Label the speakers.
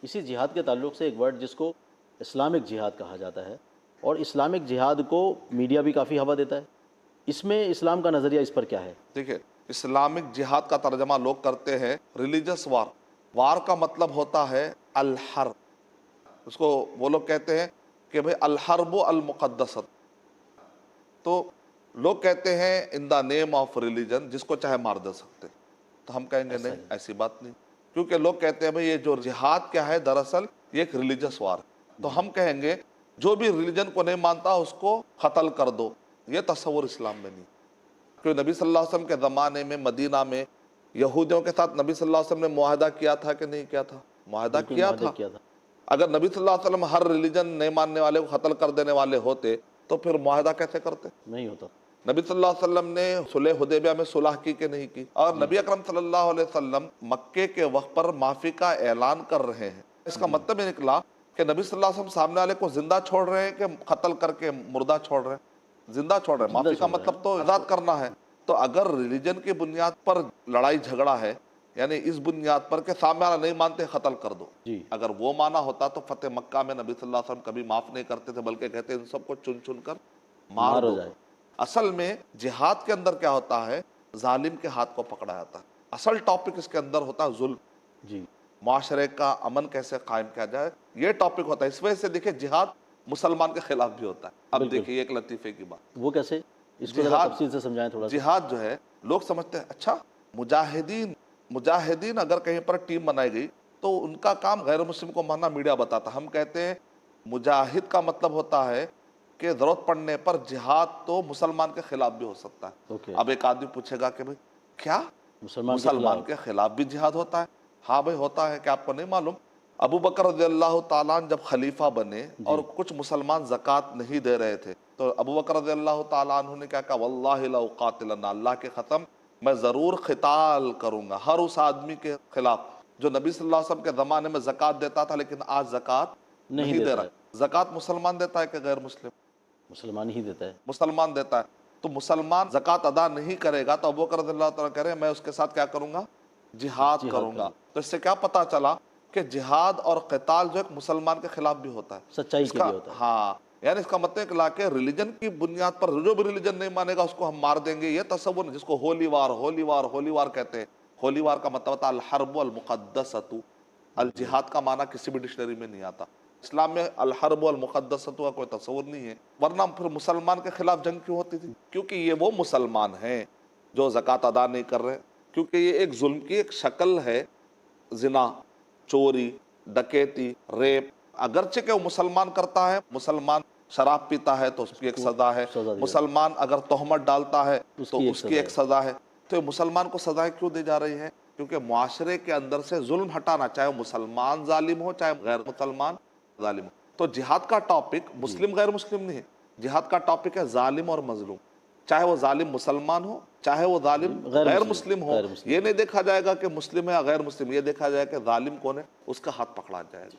Speaker 1: इसी जिहाद के ताल्लुक से एक वर्ड जिसको इस्लामिक जिहाद कहा जाता है, और इस्लामिक जिहाद को मीडिया भी काफ़ी हवा देता है। इसमें इस्लाम का नज़रिया इस पर क्या है?
Speaker 2: देखिए, इस्लामिक जिहाद का तर्जमा लोग करते हैं रिलीजियस वार। वार का मतलब होता है अल हर्ब। उसको वो लोग कहते हैं कि भाई अल हर्ब अल मुक़द्दसत। तो लोग कहते हैं in the name of religion, जिसको चाहे मार दे सकते। तो हम कहेंगे
Speaker 1: ऐसा
Speaker 2: नहीं,
Speaker 1: है।
Speaker 2: ऐसी बात नहीं, क्योंकि लोग कहते हैं भाई ये जो जिहाद क्या है, दरअसल ये एक रिलीजियस वार है। तो
Speaker 1: जी।
Speaker 2: हम कहेंगे जो भी रिलीजन को नहीं मानता उसको कत्ल कर दो। ये तस्वुर इस्लाम में नहीं। क्योंकि नबी सल्लल्लाहु अलैहि वसल्लम के ज़माने में मदीना में यहूदियों के साथ नबी सल्लल्लाहु अलैहि वसल्लम ने मुआहदा किया था कि नहीं किया था? मुआहदा
Speaker 1: बिल्कुल
Speaker 2: किया
Speaker 1: मुआहदा
Speaker 2: था।
Speaker 1: किया था।
Speaker 2: अगर नबी सल्लल्लाहु अलैहि वसल्लम हर रिलीजन नहीं मानने वाले को कत्ल कर देने वाले होते तो फिर मुआहदा कैसे करते?
Speaker 1: नहीं होता।
Speaker 2: नबी सल्लल्लाहु अलैहि वसल्लम ने सुलह हुदैबिया में सुलह की कि नहीं की? और
Speaker 1: जी।
Speaker 2: नबी अकरम सल्लल्लाहु अलैहि वसल्लम मक्के के वक्त पर माफ़ी का ऐलान कर रहे हैं। इसका
Speaker 1: जी।
Speaker 2: मतलब ये निकला कि नबी सल्लल्लाहु अलैहि वसल्लम सामने वाले को जिंदा छोड़ रहे हैं कि कत्ल करके मुर्दा छोड़ रहे हैं? जिंदा छोड़ रहे हैं।
Speaker 1: जिंदा
Speaker 2: माफ़ी का
Speaker 1: छोड़ रहे
Speaker 2: मतलब
Speaker 1: हैं।
Speaker 2: तो आज़ाद करना है। तो अगर रिलीजन की बुनियाद पर लड़ाई झगड़ा है, यानी इस बुनियाद पर के सामने वाला नहीं मानते कत्ल कर दो,
Speaker 1: जी।
Speaker 2: अगर वो माना होता तो फतेह मक्का में नबी सल्लल्लाहु अलैहि वसल्लम कभी माफ नहीं करते थे, बल्कि कहते इन सबको चुन चुन कर मार
Speaker 1: मार हो
Speaker 2: दो।
Speaker 1: जाए।
Speaker 2: असल में जिहाद के अंदर क्या होता है, जालिम के हाथ को पकड़ा जाता है। असल टॉपिक इसके अंदर होता है जुल्म,
Speaker 1: जी।
Speaker 2: माशरे का अमन कैसे कायम किया जाए, ये टॉपिक होता है। इस वजह से देखिए जिहाद मुसलमान के खिलाफ भी होता है। अब
Speaker 1: बिल्कुल।
Speaker 2: देखिए एक लतीफ़े की बात,
Speaker 1: वो कैसे? इसको ज़रा
Speaker 2: जिहाद
Speaker 1: तफ़सील से समझाएँ थोड़ा-सा।
Speaker 2: जिहाद जो है, लोग समझते हैं अच्छा मुजाहिदीन, मुजाहिदीन अगर कहीं पर टीम बनाई गई तो उनका काम गैर मुस्लिम को मारना, मीडिया बताता। हम कहते हैं मुजाहिद का मतलब होता है कि ज़रूरत पड़ने पर जिहाद तो मुसलमान के खिलाफ भी हो सकता है।
Speaker 1: ओके।
Speaker 2: अब एक आदमी पूछेगा कि भाई क्या
Speaker 1: मुसलमान के
Speaker 2: मुसलमान
Speaker 1: खिलाफ।
Speaker 2: के खिलाफ भी जिहाद होता है? हाँ भाई होता है, क्या आपको नहीं मालूम? अबू बकर रज़ियल्लाहु ताला अन्हु जब खलीफा बने और
Speaker 1: जी।
Speaker 2: कुछ मुसलमान ज़कात नहीं दे रहे थे, तो अबू बकर रज़ियल्लाहु ताला अन्हु ने क्या कहा? वल्लाहि ला उक़ातिलन्ना, अल्लाह की कसम मैं ज़रूर क़िताल करूँगा हर उस आदमी के खिलाफ जो नबी सल्लल्लाहु अलैहि वसल्लम के ज़माने में ज़कात देता था लेकिन आज ज़कात
Speaker 1: नहीं
Speaker 2: नहीं दे
Speaker 1: देता
Speaker 2: रहा।
Speaker 1: है।
Speaker 2: ज़कात मुसलमान देता है कि गैर मुस्लिम?
Speaker 1: मुसलमान ही देता है।
Speaker 2: मुसलमान देता है। तो मुसलमान ज़कात अदा नहीं करेगा तो अबू बकर रज़ियल्लाहु ताला कह रहे हैं मैं उसके साथ क्या करूँगा? जिहाद
Speaker 1: जिहाद
Speaker 2: करूँगा।
Speaker 1: करूँ।
Speaker 2: तो इससे क्या पता चला कि जिहाद और क़िताल जो है मुसलमान के खिलाफ भी होता है।
Speaker 1: सच्चाई के
Speaker 2: इसका
Speaker 1: लिए होता है।
Speaker 2: हाँ, यानी इसका मतलब है कि लाके रिलीजन की बुनियाद पर जो भी रिलीजन नहीं मानेगा उसको हम मार देंगे, ये तसव्वुर नहीं, जिसको होली वार होली वार होली वार कहते हैं। होली वार का मतलब होता है अल हर्ब अल मुक़द्दसतु। अल
Speaker 1: जी।
Speaker 2: जिहाद का माना किसी भी डिक्शनरी में नहीं आता। इस्लाम में अल हर्ब अल मुक़द्दसतु का कोई तस्वुर नहीं है। वरना फिर मुसलमान के खिलाफ जंग क्यों होती थी? क्योंकि ये वो मुसलमान हैं जो ज़कात अदा नहीं कर रहे, क्योंकि ये एक जुल्म की एक शक्ल है। जिना, चोरी, डकैती, रेप, अगरचे के वो मुसलमान करता है, मुसलमान शराब पीता है तो उसकी एक
Speaker 1: उसको
Speaker 2: सज़ा है,
Speaker 1: सज़ा दी जाती
Speaker 2: मुसलमान अगर तोहमत डालता है तो
Speaker 1: उसकी एक
Speaker 2: उसकी
Speaker 1: सज़ा
Speaker 2: एक
Speaker 1: है।
Speaker 2: सज़ा है। तो ये मुसलमान को सज़ाएं क्यों दी जा रही हैं? क्योंकि मुआशरे के अंदर से जुल्म हटाना, चाहे वो मुसलमान जालिम हो चाहे गैर मुसलमान जालिम हो। तो जिहाद का टॉपिक
Speaker 1: जी।
Speaker 2: मुस्लिम गैर मुस्लिम नहीं है, जिहाद का टॉपिक है जालिम और मजलूम। चाहे वो जालिम मुसलमान हो चाहे वो जालिम
Speaker 1: गैर
Speaker 2: गैर
Speaker 1: मुस्लिम।
Speaker 2: मुस्लिम हो,
Speaker 1: गैर मुस्लिम
Speaker 2: ये
Speaker 1: हो।
Speaker 2: नहीं देखा जाएगा कि मुस्लिम है या गैर मुस्लिम, ये देखा जाएगा कि जालिम कौन है, उसका हाथ पकड़ा जाएगा।